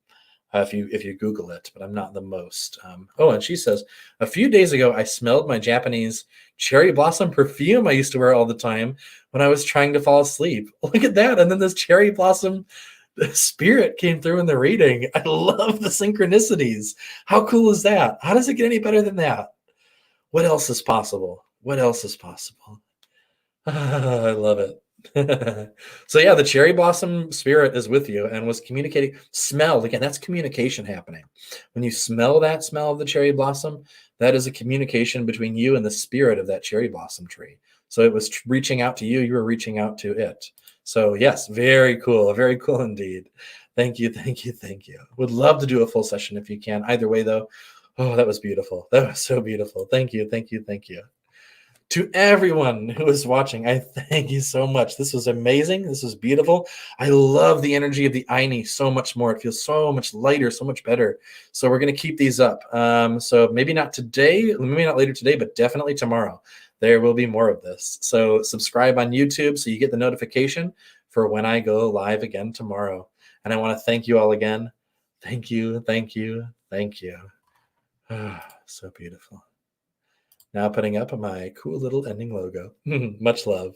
if you Google it. But I'm not the most. Oh, and she says, a few days ago, I smelled my Japanese cherry blossom perfume I used to wear all the time when I was trying to fall asleep. Look at that! And then this cherry blossom spirit came through in the reading. I love the synchronicities. How cool is that? How does it get any better than that? What else is possible? What else is possible? I love it. So yeah, the cherry blossom spirit is with you and was communicating. Smelled again. That's communication happening. When you smell that smell of the cherry blossom, that is a communication between you and the spirit of that cherry blossom tree. So it was reaching out to you. You were reaching out to it. So yes, very cool indeed. Thank you, thank you, thank you. Would love to do a full session if you can. Either way, though, oh, that was beautiful. That was so beautiful. Thank you, thank you, thank you. To everyone who is watching, I thank you so much. This was amazing. This was beautiful. I love the energy of the Ayni so much more. It feels so much lighter, so much better. So we're going to keep these up. So maybe not today, maybe not later today, but definitely tomorrow. There will be more of this. So subscribe on YouTube so you get the notification for when I go live again tomorrow. And I want to thank you all again. Thank you, thank you, thank you. So beautiful. Now putting up my cool little ending logo. Much love.